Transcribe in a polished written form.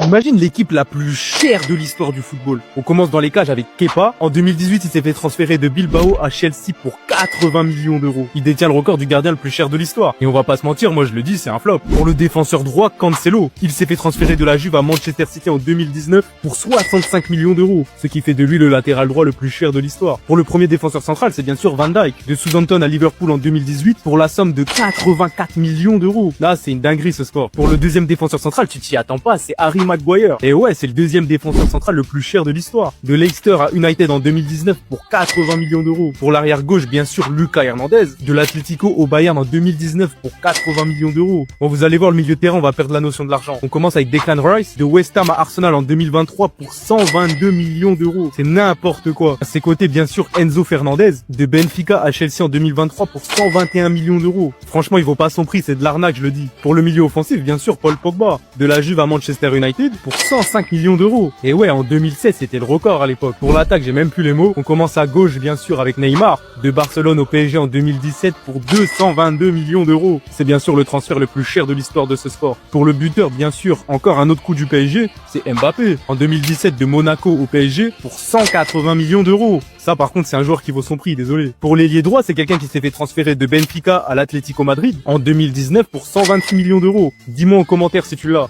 Imagine l'équipe la plus chère de l'histoire du football. On commence dans les cages avec Kepa. En 2018, il s'est fait transférer de Bilbao à Chelsea pour 80 millions d'euros. Il détient le record du gardien le plus cher de l'histoire. Et on va pas se mentir, moi je le dis, c'est un flop. Pour le défenseur droit, Cancelo, il s'est fait transférer de la Juve à Manchester City en 2019 pour 65 millions d'euros. Ce qui fait de lui le latéral droit le plus cher de l'histoire. Pour le premier défenseur central, c'est bien sûr Van Dijk, de Southampton à Liverpool en 2018 pour la somme de 84 millions d'euros. Là, c'est une dinguerie ce sport. Pour le deuxième défenseur central, tu t'y attends pas, c'est Harry Maguire. Et ouais, c'est le deuxième défenseur central le plus cher de l'histoire. De Leicester à United en 2019 pour 80 millions d'euros. Pour l'arrière gauche, bien sûr, Lucas Hernandez. De l'Atlético au Bayern en 2019 pour 80 millions d'euros. Bon, vous allez voir, le milieu de terrain, on va perdre la notion de l'argent. On commence avec Declan Rice, de West Ham à Arsenal en 2023 pour 122 millions d'euros. C'est n'importe quoi. À ses côtés, bien sûr, Enzo Fernandez, de Benfica à Chelsea en 2023 pour 121 millions d'euros. Franchement, il vaut pas son prix, c'est de l'arnaque, je le dis. Pour le milieu offensif, bien sûr, Paul Pogba, de la Juve à Manchester United pour 105 millions d'euros. Et ouais, en 2016, c'était le record à l'époque. Pour l'attaque, j'ai même plus les mots. On commence à gauche, bien sûr, avec Neymar, de Barcelone au PSG en 2017 pour 222 millions d'euros. C'est bien sûr le transfert le plus cher de l'histoire de ce sport. Pour le buteur, bien sûr, encore un autre coup du PSG, c'est Mbappé. En 2017, de Monaco au PSG pour 180 millions d'euros. Ça, par contre, c'est un joueur qui vaut son prix, désolé. Pour l'ailier droit, c'est quelqu'un qui s'est fait transférer de Benfica à l'Atlético Madrid en 2019 pour 126 millions d'euros. Dis-moi en commentaire si tu l'as.